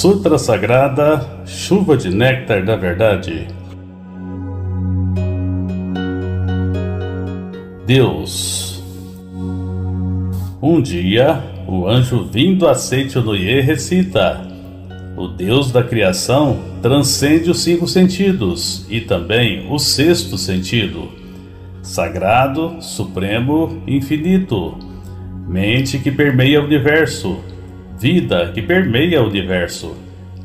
Sutra Sagrada, Chuva de Néctar da Verdade. Deus. Um dia, o anjo vindo a Seichonoye recita: o Deus da criação transcende os 5 sentidos e também o 6º sentido. Sagrado, supremo, infinito. Mente que permeia o universo. Vida que permeia o universo.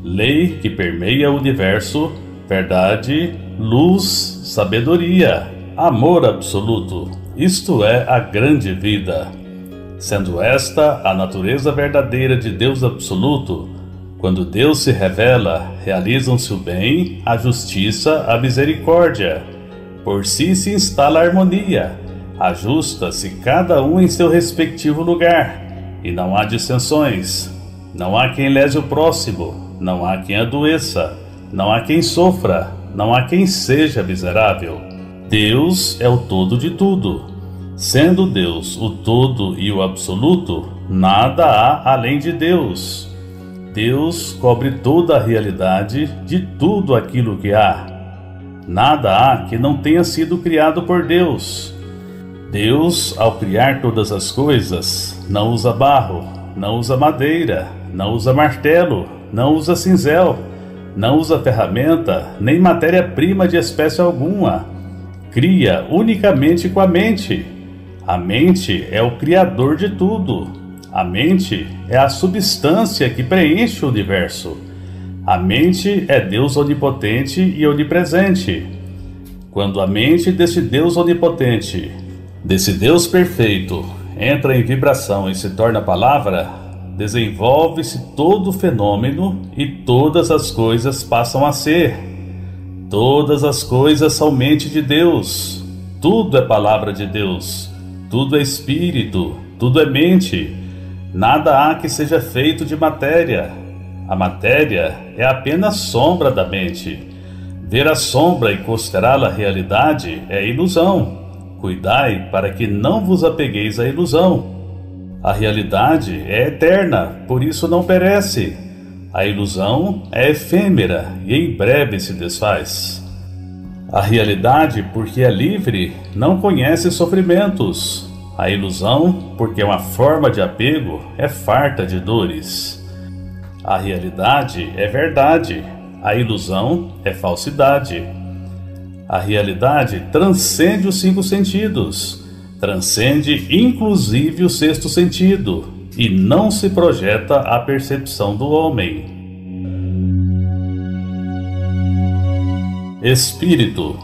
Lei que permeia o universo. Verdade, luz, sabedoria, amor absoluto. Isto é a grande vida. Sendo esta a natureza verdadeira de Deus absoluto, quando Deus se revela, realizam-se o bem, a justiça, a misericórdia. Por si se instala a harmonia, ajusta-se cada um em seu respectivo lugar, e não há dissensões. Não há quem lese o próximo, não há quem adoeça, não há quem sofra, não há quem seja miserável. Deus é o todo de tudo. Sendo Deus o todo e o absoluto, nada há além de Deus. Deus cobre toda a realidade de tudo aquilo que há. Nada há que não tenha sido criado por Deus. Deus, ao criar todas as coisas, não usa barro, não usa madeira, não usa martelo, não usa cinzel, não usa ferramenta, nem matéria-prima de espécie alguma. Cria unicamente com a mente. A mente é o criador de tudo. A mente é a substância que preenche o universo. A mente é Deus onipotente e onipresente. Quando a mente desse Deus onipotente, desse Deus perfeito, entra em vibração e se torna palavra, desenvolve-se todo o fenômeno e todas as coisas passam a ser. Todas as coisas são mente de Deus. Tudo é palavra de Deus. Tudo é espírito. Tudo é mente. Nada há que seja feito de matéria. A matéria é apenas sombra da mente. Ver a sombra e considerá-la realidade é ilusão. Cuidai para que não vos apegueis à ilusão. A realidade é eterna, por isso não perece. A ilusão é efêmera e em breve se desfaz. A realidade, porque é livre, não conhece sofrimentos. A ilusão, porque é uma forma de apego, é farta de dores. A realidade é verdade, a ilusão é falsidade. A realidade transcende os 5 sentidos, transcende inclusive o 6º sentido, e não se projeta à percepção do homem. Espírito.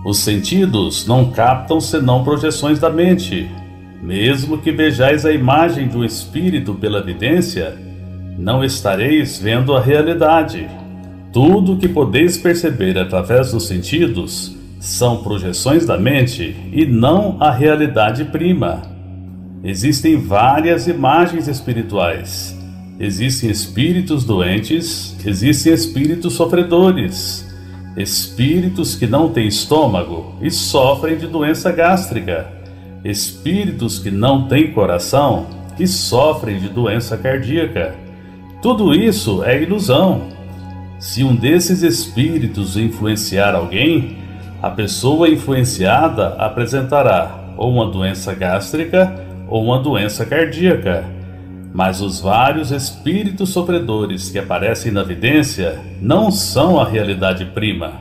Os sentidos não captam senão projeções da mente. Mesmo que vejais a imagem de um espírito pela vidência, não estareis vendo a realidade. Tudo o que podeis perceber através dos sentidos são projeções da mente e não a realidade prima. Existem várias imagens espirituais. Existem espíritos doentes, existem espíritos sofredores, espíritos que não têm estômago e sofrem de doença gástrica, espíritos que não têm coração e sofrem de doença cardíaca. Tudo isso é ilusão. Se um desses espíritos influenciar alguém, a pessoa influenciada apresentará ou uma doença gástrica ou uma doença cardíaca. Mas os vários espíritos sofredores que aparecem na vidência não são a realidade prima.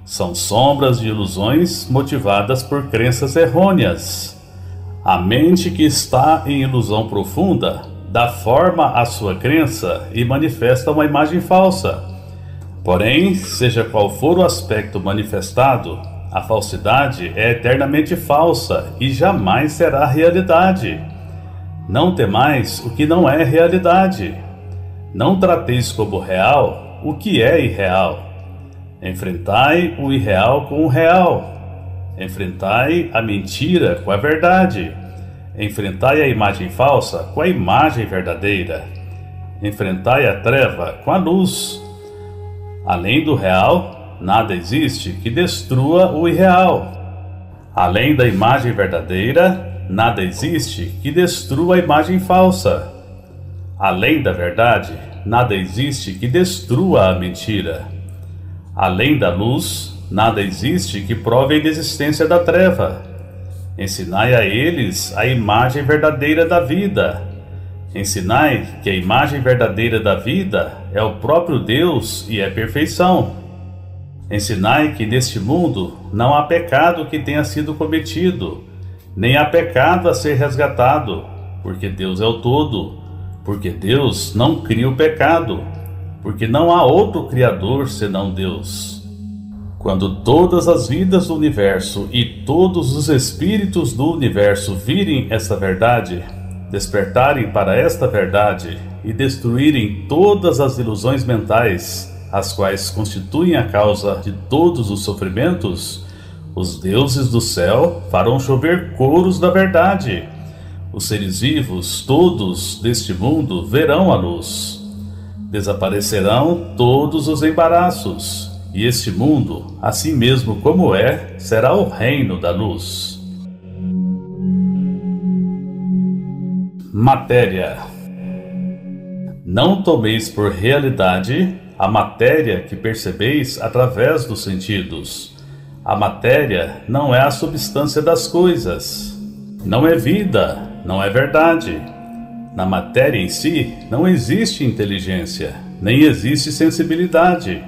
São sombras de ilusões motivadas por crenças errôneas. A mente que está em ilusão profunda dá forma à sua crença e manifesta uma imagem falsa. Porém, seja qual for o aspecto manifestado, a falsidade é eternamente falsa e jamais será realidade. Não temais o que não é realidade. Não trateis como real o que é irreal. Enfrentai o irreal com o real. Enfrentai a mentira com a verdade. Enfrentai a imagem falsa com a imagem verdadeira. Enfrentai a treva com a luz. Além do real, nada existe que destrua o irreal. Além da imagem verdadeira, nada existe que destrua a imagem falsa. Além da verdade, nada existe que destrua a mentira. Além da luz, nada existe que prove a inexistência da treva. Ensinai a eles a imagem verdadeira da vida. Ensinai que a imagem verdadeira da vida é o próprio Deus e é perfeição. Ensinai que neste mundo não há pecado que tenha sido cometido, nem há pecado a ser resgatado, porque Deus é o todo, porque Deus não cria o pecado, porque não há outro Criador senão Deus. Quando todas as vidas do universo e todos os espíritos do universo virem essa verdade, despertarem para esta verdade e destruírem todas as ilusões mentais, as quais constituem a causa de todos os sofrimentos, os deuses do céu farão chover coros da verdade. Os seres vivos, todos deste mundo, verão a luz. Desaparecerão todos os embaraços, e este mundo, assim mesmo como é, será o reino da luz. Matéria. Não tomeis por realidade a matéria que percebeis através dos sentidos. A matéria não é a substância das coisas. Não é vida, não é verdade. Na matéria em si não existe inteligência, nem existe sensibilidade.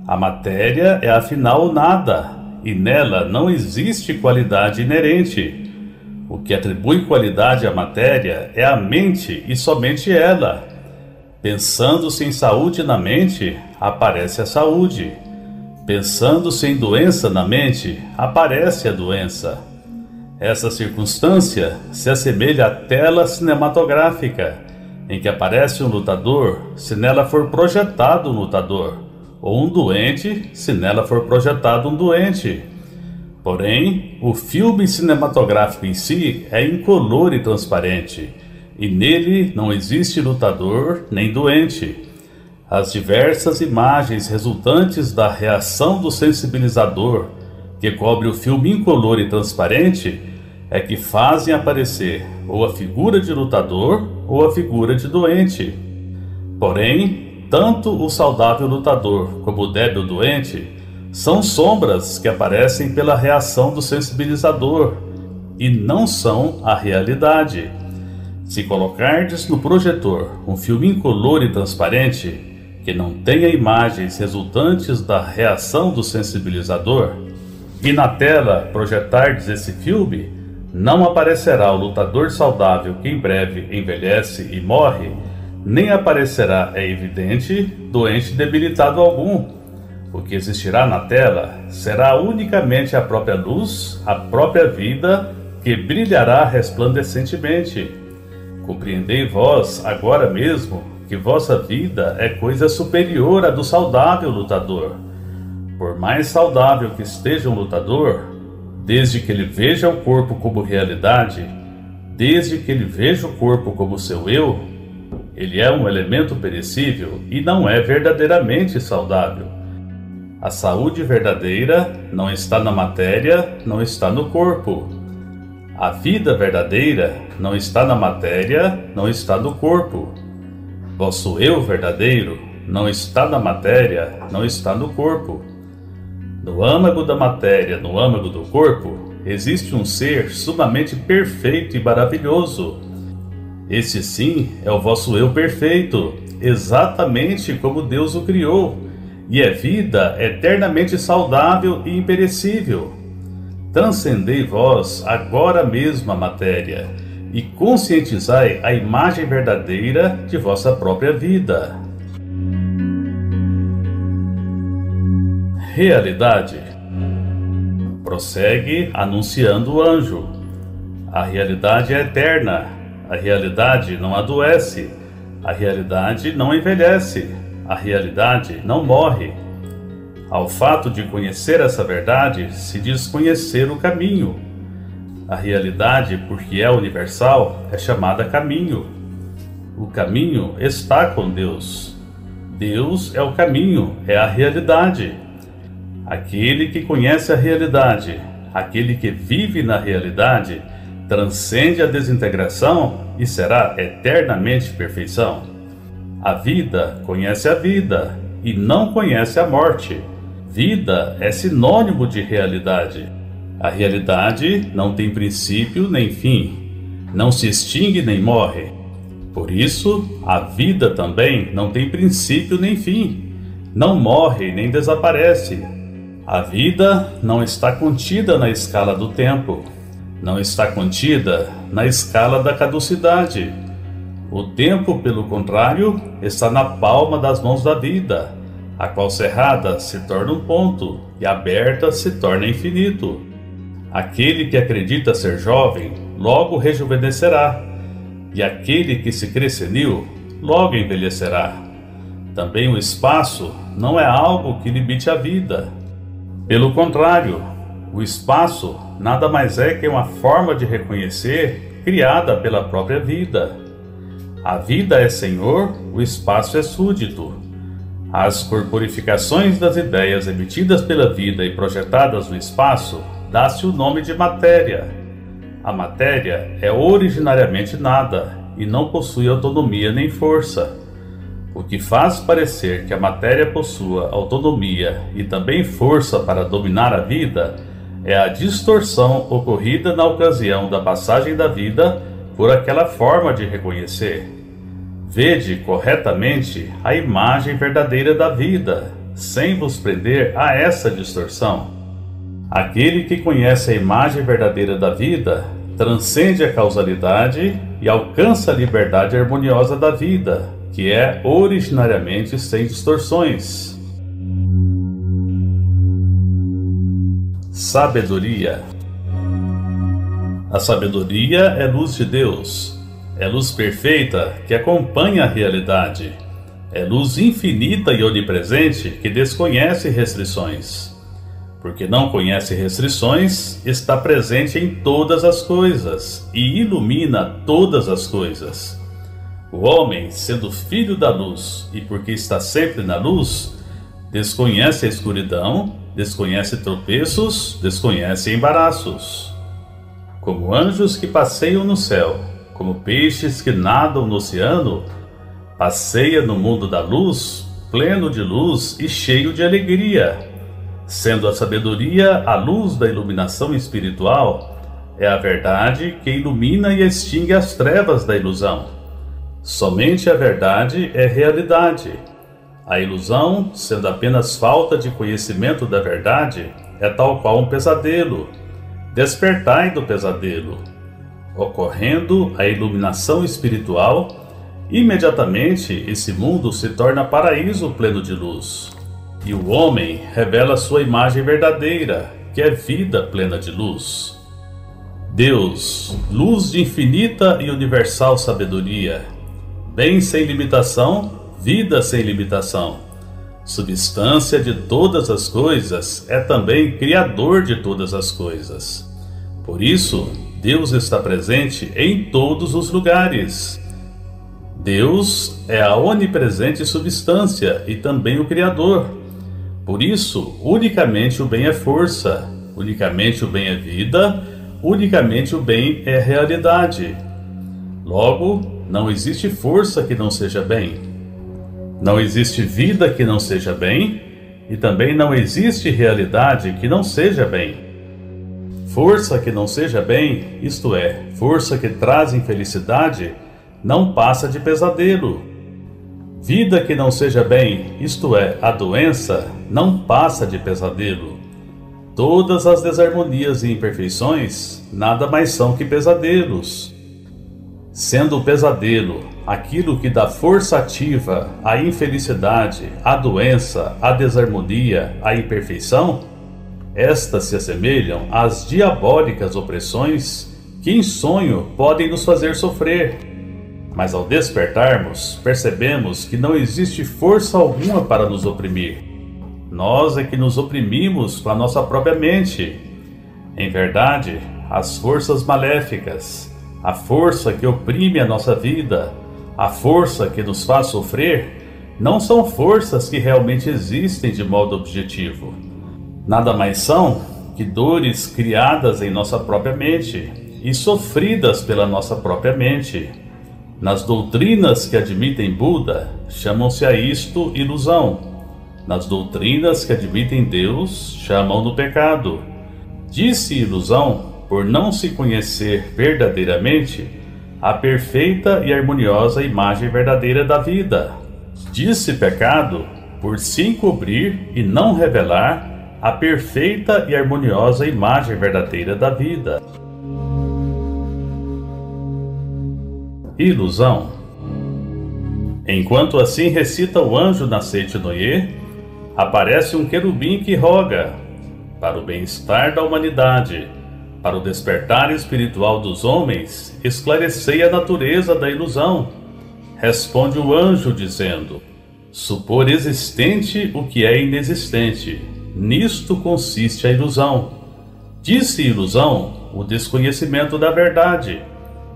A matéria é afinal nada, e nela não existe qualidade inerente. O que atribui qualidade à matéria é a mente e somente ela. Pensando-se em saúde na mente, aparece a saúde. Pensando-se em doença na mente, aparece a doença. Essa circunstância se assemelha à tela cinematográfica, em que aparece um lutador se nela for projetado um lutador, ou um doente se nela for projetado um doente. Porém, o filme cinematográfico em si é incolor e transparente, e nele não existe lutador nem doente. As diversas imagens resultantes da reação do sensibilizador, que cobre o filme incolor e transparente, é que fazem aparecer ou a figura de lutador ou a figura de doente. Porém, tanto o saudável lutador como o débil doente são sombras que aparecem pela reação do sensibilizador e não são a realidade. Se colocardes no projetor um filme incolor e transparente, que não tenha imagens resultantes da reação do sensibilizador, e na tela projetardes esse filme, não aparecerá o lutador saudável que em breve envelhece e morre, nem aparecerá, é evidente, doente debilitado algum. O que existirá na tela será unicamente a própria luz, a própria vida, que brilhará resplandecentemente. Compreendei vós, agora mesmo, que vossa vida é coisa superior à do saudável lutador. Por mais saudável que esteja um lutador, desde que ele veja o corpo como realidade, desde que ele veja o corpo como seu eu, ele é um elemento perecível e não é verdadeiramente saudável. A saúde verdadeira não está na matéria, não está no corpo. A vida verdadeira não está na matéria, não está no corpo. Vosso eu verdadeiro não está na matéria, não está no corpo. No âmago da matéria, no âmago do corpo, existe um ser sumamente perfeito e maravilhoso. Esse sim é o vosso eu perfeito, exatamente como Deus o criou, e é vida eternamente saudável e imperecível. Transcendei vós agora mesmo a matéria e conscientizai a imagem verdadeira de vossa própria vida. Realidade. Prossegue anunciando o anjo. A realidade é eterna, a realidade não adoece, a realidade não envelhece, a realidade não morre. Ao fato de conhecer essa verdade se diz conhecer o caminho. A realidade, porque é universal, é chamada caminho. O caminho está com Deus. Deus é o caminho, é a realidade. Aquele que conhece a realidade, aquele que vive na realidade, transcende a desintegração e será eternamente perfeição. A vida conhece a vida e não conhece a morte. Vida é sinônimo de realidade. A realidade não tem princípio nem fim, não se extingue nem morre. Por isso, a vida também não tem princípio nem fim, não morre nem desaparece. A vida não está contida na escala do tempo, não está contida na escala da caducidade. O tempo, pelo contrário, está na palma das mãos da vida, a qual cerrada se torna um ponto e aberta se torna infinito. Aquele que acredita ser jovem, logo rejuvenescerá, e aquele que se crê senil, logo envelhecerá. Também o espaço não é algo que limite a vida. Pelo contrário, o espaço nada mais é que uma forma de reconhecer criada pela própria vida. A vida é senhor, o espaço é súdito. As corporificações das ideias emitidas pela vida e projetadas no espaço dá-se o nome de matéria. A matéria é originariamente nada e não possui autonomia nem força. O que faz parecer que a matéria possua autonomia e também força para dominar a vida é a distorção ocorrida na ocasião da passagem da vida por aquela forma de reconhecer. Vede corretamente a imagem verdadeira da vida, sem vos prender a essa distorção. Aquele que conhece a imagem verdadeira da vida transcende a causalidade e alcança a liberdade harmoniosa da vida, que é originariamente sem distorções. Sabedoria. A sabedoria é luz de Deus, é luz perfeita que acompanha a realidade, é luz infinita e onipresente que desconhece restrições. Porque não conhece restrições, está presente em todas as coisas e ilumina todas as coisas. O homem, sendo filho da luz e porque está sempre na luz, desconhece a escuridão, desconhece tropeços, desconhece embaraços. Como anjos que passeiam no céu, como peixes que nadam no oceano, passeia no mundo da luz, pleno de luz e cheio de alegria. Sendo a sabedoria a luz da iluminação espiritual, é a verdade que ilumina e extingue as trevas da ilusão. Somente a verdade é realidade. A ilusão, sendo apenas falta de conhecimento da verdade, é tal qual um pesadelo. Despertai do pesadelo. Ocorrendo a iluminação espiritual, imediatamente esse mundo se torna paraíso pleno de luz. E o homem revela sua imagem verdadeira, que é vida plena de luz. Deus, luz de infinita e universal sabedoria, bem sem limitação, vida sem limitação, substância de todas as coisas, é também criador de todas as coisas. Por isso, Deus está presente em todos os lugares. Deus é a onipresente substância e também o Criador. Por isso, unicamente o bem é força, unicamente o bem é vida, unicamente o bem é realidade. Logo, não existe força que não seja bem. Não existe vida que não seja bem, e também não existe realidade que não seja bem. Força que não seja bem, isto é, força que traz infelicidade, não passa de pesadelo. Vida que não seja bem, isto é, a doença, não passa de pesadelo. Todas as desarmonias e imperfeições nada mais são que pesadelos. Sendo o pesadelo aquilo que dá força ativa à infelicidade, à doença, à desarmonia, à imperfeição, estas se assemelham às diabólicas opressões que em sonho podem nos fazer sofrer. Mas ao despertarmos, percebemos que não existe força alguma para nos oprimir. Nós é que nos oprimimos com a nossa própria mente. Em verdade, as forças maléficas, a força que oprime a nossa vida, a força que nos faz sofrer, não são forças que realmente existem de modo objetivo. Nada mais são que dores criadas em nossa própria mente e sofridas pela nossa própria mente. Nas doutrinas que admitem Buda, chamam-se a isto ilusão. Nas doutrinas que admitem Deus, chamam-no pecado. Disse ilusão por não se conhecer verdadeiramente a perfeita e harmoniosa imagem verdadeira da vida. Disse pecado por se encobrir e não revelar a perfeita e harmoniosa imagem verdadeira da vida. Ilusão. Enquanto assim recita o anjo na Seitinoye, aparece um querubim que roga para o bem-estar da humanidade, para o despertar espiritual dos homens, esclarecei a natureza da ilusão. Responde o anjo dizendo: supor existente o que é inexistente, nisto consiste a ilusão. Disse ilusão o desconhecimento da verdade.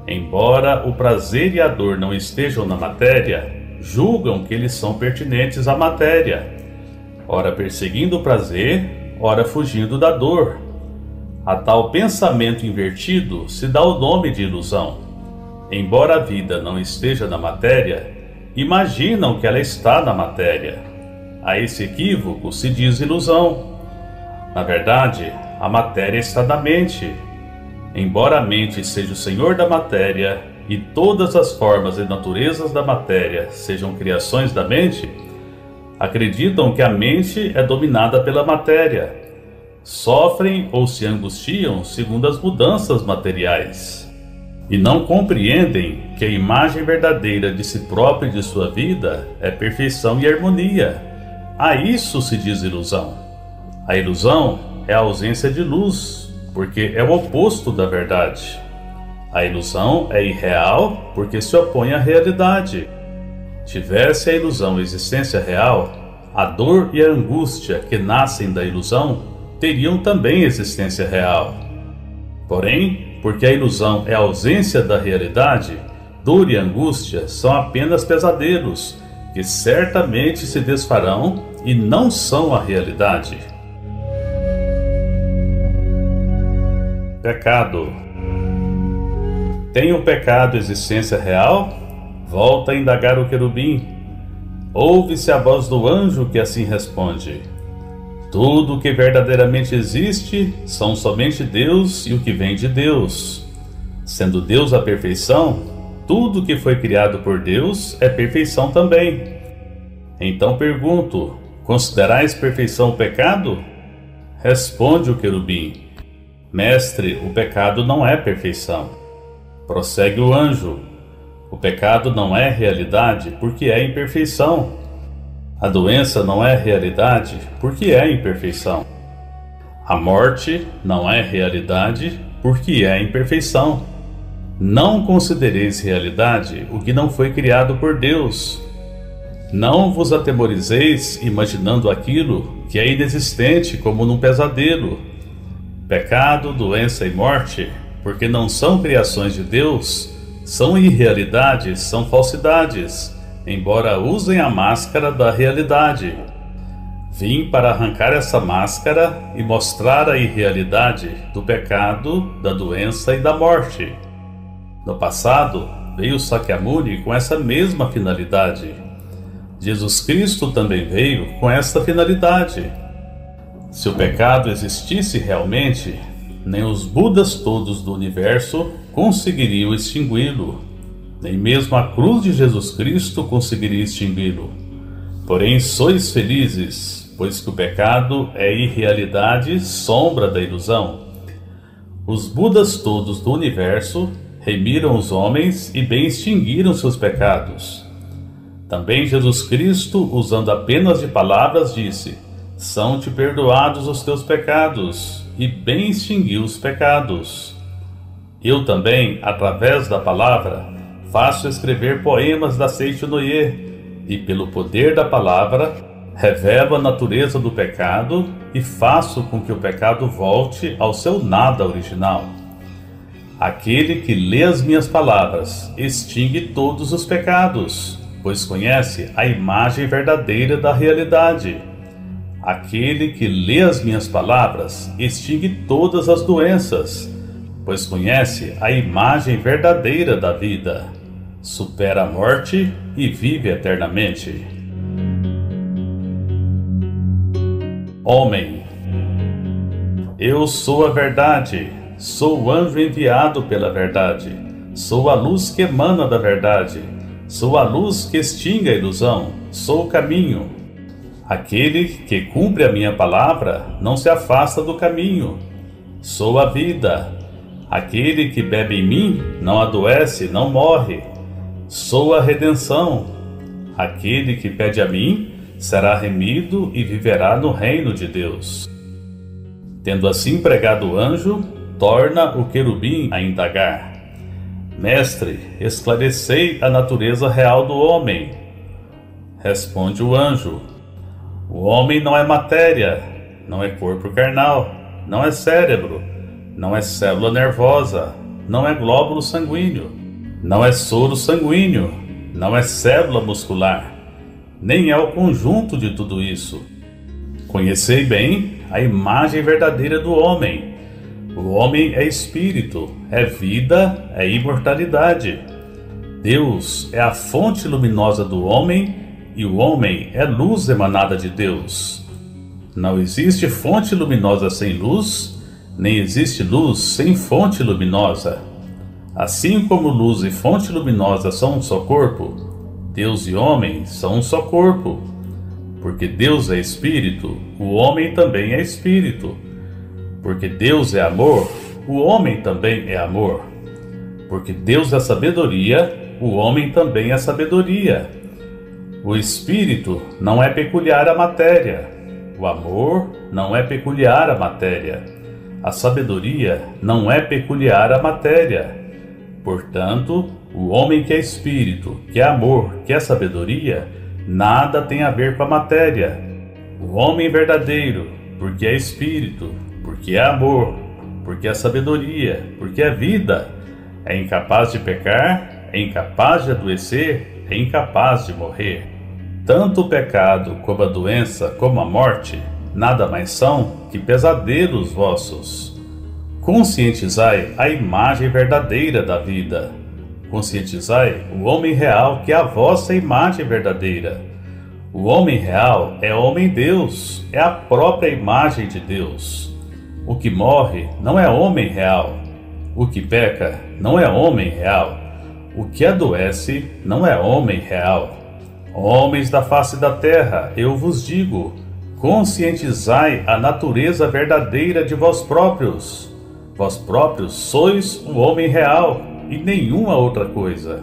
Embora o prazer e a dor não estejam na matéria, julgam que eles são pertinentes à matéria, ora perseguindo o prazer, ora fugindo da dor. A tal pensamento invertido se dá o nome de ilusão. Embora a vida não esteja na matéria, imaginam que ela está na matéria. A esse equívoco se diz ilusão. Na verdade, a matéria está na mente. Embora a mente seja o senhor da matéria e todas as formas e naturezas da matéria sejam criações da mente, acreditam que a mente é dominada pela matéria. Sofrem ou se angustiam segundo as mudanças materiais. E não compreendem que a imagem verdadeira de si próprio e de sua vida é perfeição e harmonia. A isso se diz ilusão. A ilusão é a ausência de luz, porque é o oposto da verdade. A ilusão é irreal, porque se opõe à realidade. Tivesse a ilusão existência real, a dor e a angústia que nascem da ilusão teriam também existência real. Porém, porque a ilusão é a ausência da realidade, dor e angústia são apenas pesadelos, que certamente se desfarão e não são a realidade. Pecado. Tem o pecado existência real? Volta a indagar o querubim. Ouve-se a voz do anjo que assim responde: tudo o que verdadeiramente existe são somente Deus e o que vem de Deus. Sendo Deus a perfeição, tudo que foi criado por Deus é perfeição também. Então pergunto: considerais perfeição o pecado? Responde o querubim: mestre, o pecado não é perfeição. Prossegue o anjo: o pecado não é realidade porque é imperfeição. A doença não é realidade porque é imperfeição. A morte não é realidade porque é imperfeição. Não considereis realidade o que não foi criado por Deus. Não vos atemorizeis imaginando aquilo que é inexistente como num pesadelo. Pecado, doença e morte, porque não são criações de Deus, são irrealidades, são falsidades, embora usem a máscara da realidade. Vim para arrancar essa máscara e mostrar a irrealidade do pecado, da doença e da morte. No passado, veio Sakyamuni com essa mesma finalidade. Jesus Cristo também veio com esta finalidade. Se o pecado existisse realmente, nem os Budas todos do universo conseguiriam extingui-lo. Nem mesmo a cruz de Jesus Cristo conseguiria extingui-lo. Porém, sois felizes, pois que o pecado é irrealidade, sombra da ilusão. Os Budas todos do universo remiram os homens e bem extinguiram seus pecados. Também Jesus Cristo, usando apenas de palavras, disse: são-te perdoados os teus pecados, e bem extinguiu os pecados. Eu também, através da palavra, faço escrever poemas da Seitinoye, e pelo poder da palavra, revelo a natureza do pecado e faço com que o pecado volte ao seu nada original. Aquele que lê as minhas palavras extingue todos os pecados, pois conhece a imagem verdadeira da realidade. Aquele que lê as minhas palavras extingue todas as doenças, pois conhece a imagem verdadeira da vida. supera a morte e vive eternamente. Homem. Eu sou a verdade, sou o anjo enviado pela verdade, sou a luz que emana da verdade, sou a luz que extingue a ilusão, sou o caminho. Aquele que cumpre a minha palavra não se afasta do caminho. Sou a vida. Aquele que bebe em mim não adoece, não morre. Sou a redenção. Aquele que pede a mim será remido e viverá no reino de Deus. Tendo assim pregado o anjo, torna o querubim a indagar: Mestre, esclarecei a natureza real do homem. Responde o anjo: O homem não é matéria, não é corpo carnal, não é cérebro, não é célula nervosa, não é glóbulo sanguíneo, não é soro sanguíneo, não é célula muscular, nem é o conjunto de tudo isso. Conhecei bem a imagem verdadeira do homem. O homem é espírito, é vida, é imortalidade. Deus é a fonte luminosa do homem e o homem é luz emanada de Deus. Não existe fonte luminosa sem luz, nem existe luz sem fonte luminosa. Assim como luz e fonte luminosa são um só corpo, Deus e homem são um só corpo. Porque Deus é espírito, o homem também é espírito. Porque Deus é amor, o homem também é amor. Porque Deus é sabedoria, o homem também é sabedoria. O espírito não é peculiar à matéria. O amor não é peculiar à matéria. A sabedoria não é peculiar à matéria. Portanto, o homem que é espírito, que é amor, que é sabedoria, nada tem a ver com a matéria. O homem verdadeiro, porque é espírito, porque é amor, porque é sabedoria, porque é vida, é incapaz de pecar, é incapaz de adoecer, é incapaz de morrer. Tanto o pecado como a doença como a morte nada mais são que pesadelos vossos. Conscientizai a imagem verdadeira da vida. Conscientizai o homem real que é a vossa imagem verdadeira. O homem real é homem-deus, é a própria imagem de Deus. O que morre não é homem real. O que peca não é homem real. O que adoece não é homem real. Homens da face da terra, eu vos digo, conscientizai a natureza verdadeira de vós próprios. Vós próprios sois o homem real e nenhuma outra coisa.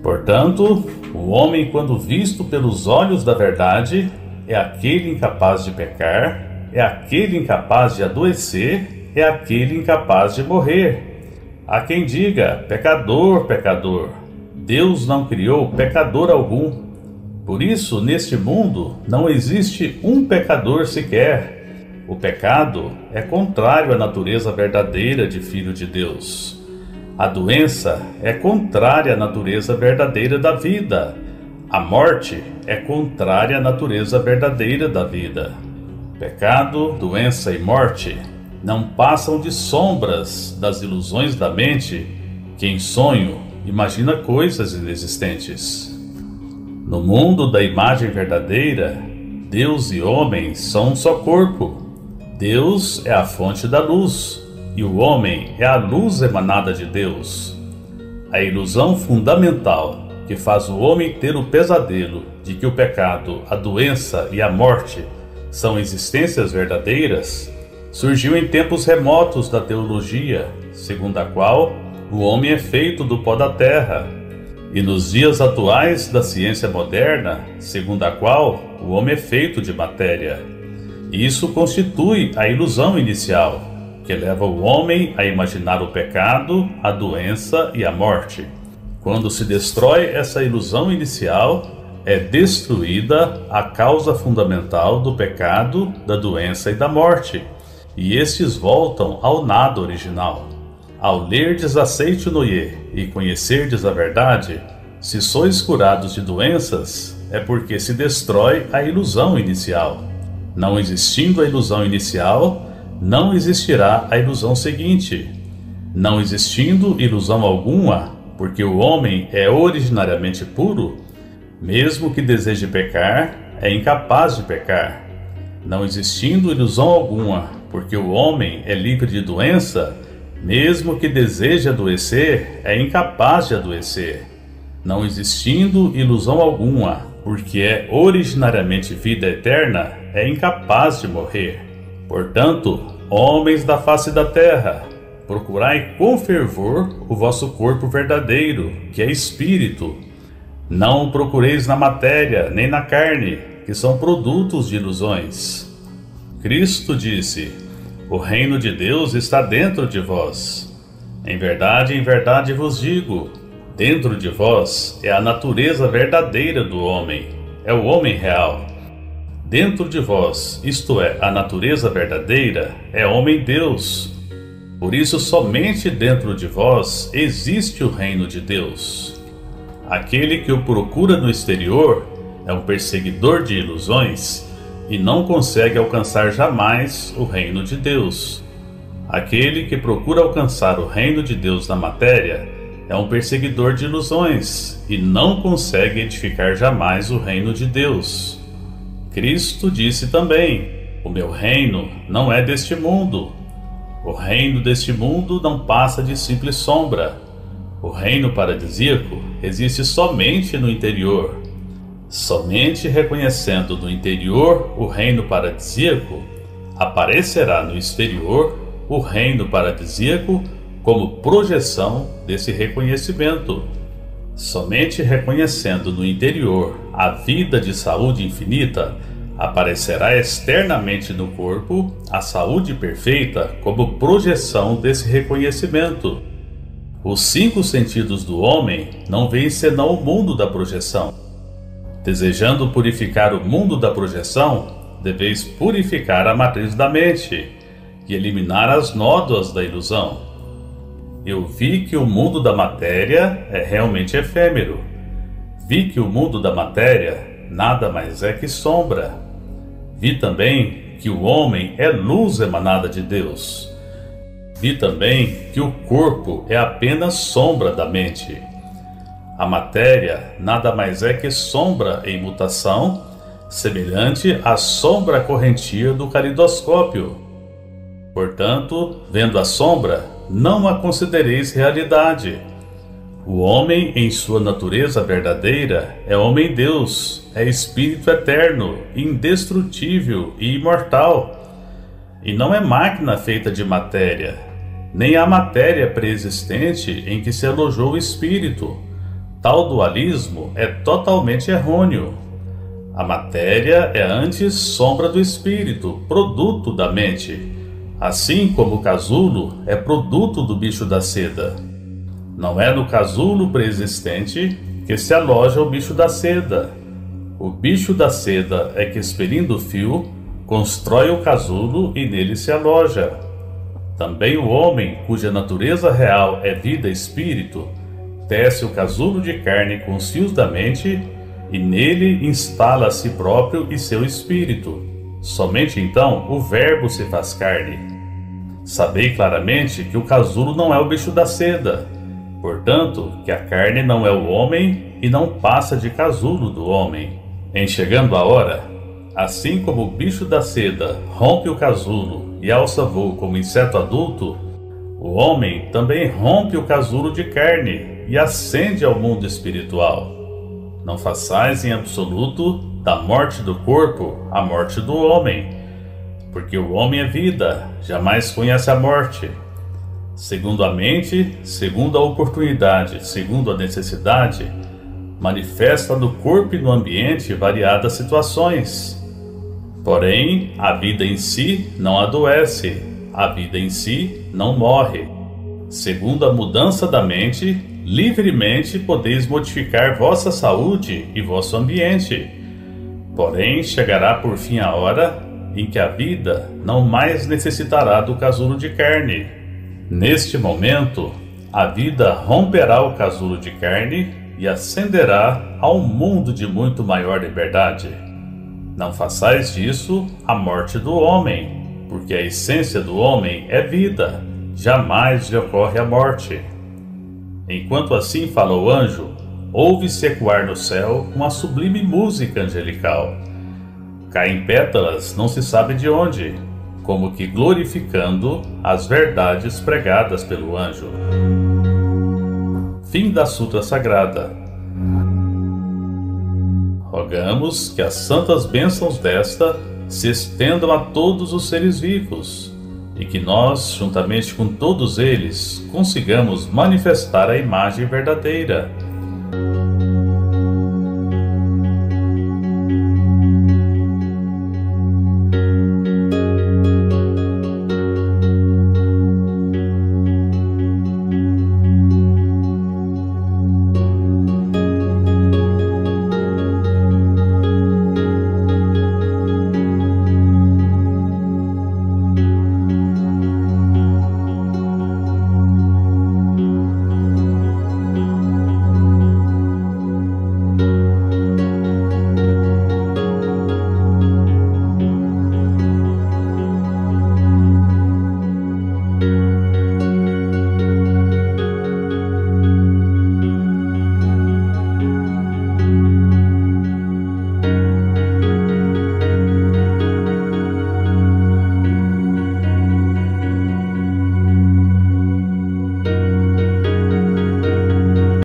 Portanto, o homem, quando visto pelos olhos da verdade, é aquele incapaz de pecar, é aquele incapaz de adoecer, é aquele incapaz de morrer. Há quem diga: pecador, pecador. Deus não criou pecador algum. Por isso, neste mundo, não existe um pecador sequer. O pecado é contrário à natureza verdadeira de Filho de Deus. A doença é contrária à natureza verdadeira da vida. A morte é contrária à natureza verdadeira da vida. Pecado, doença e morte não passam de sombras das ilusões da mente que, em sonho, imagina coisas inexistentes. No mundo da imagem verdadeira, Deus e homem são um só corpo. Deus é a fonte da luz, e o homem é a luz emanada de Deus. A ilusão fundamental que faz o homem ter o pesadelo de que o pecado, a doença e a morte são existências verdadeiras, surgiu em tempos remotos da teologia, segundo a qual o homem é feito do pó da terra, e nos dias atuais da ciência moderna, segundo a qual o homem é feito de matéria. Isso constitui a ilusão inicial, que leva o homem a imaginar o pecado, a doença e a morte. Quando se destrói essa ilusão inicial, é destruída a causa fundamental do pecado, da doença e da morte, e estes voltam ao nada original. Ao lerdes Aceite o Noé e conhecerdes a verdade, se sois curados de doenças, é porque se destrói a ilusão inicial. Não existindo a ilusão inicial, não existirá a ilusão seguinte. Não existindo ilusão alguma, porque o homem é originariamente puro, mesmo que deseje pecar, é incapaz de pecar, não existindo ilusão alguma, porque o homem é livre de doença, mesmo que deseje adoecer, é incapaz de adoecer, não existindo ilusão alguma, porque é originariamente vida eterna, é incapaz de morrer. Portanto, homens da face da terra, procurai com fervor o vosso corpo verdadeiro, que é espírito. Não o procureis na matéria, nem na carne, que são produtos de ilusões. Cristo disse: o reino de Deus está dentro de vós. Em verdade vos digo, dentro de vós é a natureza verdadeira do homem, é o homem real. Dentro de vós, isto é, a natureza verdadeira, é homem-deus. Por isso, somente dentro de vós existe o reino de Deus. Aquele que o procura no exterior é um perseguidor de ilusões e não consegue alcançar jamais o reino de Deus. Aquele que procura alcançar o reino de Deus na matéria é um perseguidor de ilusões e não consegue edificar jamais o reino de Deus. Cristo disse também: o meu reino não é deste mundo. O reino deste mundo não passa de simples sombra. O reino paradisíaco existe somente no interior. Somente reconhecendo no interior o reino paradisíaco, aparecerá no exterior o reino paradisíaco como projeção desse reconhecimento. Somente reconhecendo no interior a vida de saúde infinita, aparecerá externamente no corpo a saúde perfeita como projeção desse reconhecimento. Os 5 sentidos do homem não veem senão o mundo da projeção. Desejando purificar o mundo da projeção, deveis purificar a matriz da mente e eliminar as nódoas da ilusão. Eu vi que o mundo da matéria é realmente efêmero. Vi que o mundo da matéria nada mais é que sombra. Vi também que o homem é luz emanada de Deus. Vi também que o corpo é apenas sombra da mente. A matéria nada mais é que sombra em mutação, semelhante à sombra correntia do calidoscópio. Portanto, vendo a sombra, não a considereis realidade. O homem, em sua natureza verdadeira, é homem-deus, é espírito eterno, indestrutível e imortal. E não é máquina feita de matéria, nem a matéria preexistente em que se alojou o espírito. Tal dualismo é totalmente errôneo. A matéria é antes sombra do espírito, produto da mente, assim como o casulo é produto do bicho da seda. Não é no casulo preexistente que se aloja o bicho da seda. O bicho da seda é que, expelindo o fio, constrói o casulo e nele se aloja. Também o homem, cuja natureza real é vida e espírito, tece o casulo de carne com os fios da mente e nele instala a si próprio e seu espírito. Somente então o Verbo se faz carne. Sabei claramente que o casulo não é o bicho da seda, portanto, que a carne não é o homem e não passa de casulo do homem. Em chegando a hora, assim como o bicho da seda rompe o casulo e alça voo como inseto adulto, o homem também rompe o casulo de carne e ascende ao mundo espiritual. Não façais em absoluto da morte do corpo a morte do homem, porque o homem é vida, jamais conhece a morte. Segundo a mente, segundo a oportunidade, segundo a necessidade, manifesta no corpo e no ambiente variadas situações. Porém, a vida em si não adoece, a vida em si não morre. Segundo a mudança da mente, livremente podeis modificar vossa saúde e vosso ambiente. Porém, chegará por fim a hora em que a vida não mais necessitará do casulo de carne. Neste momento, a vida romperá o casulo de carne e ascenderá a um mundo de muito maior liberdade. Não façais disso a morte do homem, porque a essência do homem é vida, jamais lhe ocorre a morte. Enquanto assim fala o anjo, ouve-se ecoar no céu uma sublime música angelical. Caem pétalas não se sabe de onde, como que glorificando as verdades pregadas pelo anjo. Fim da Sutra Sagrada. Rogamos que as santas bênçãos desta se estendam a todos os seres vivos e que nós, juntamente com todos eles, consigamos manifestar a imagem verdadeira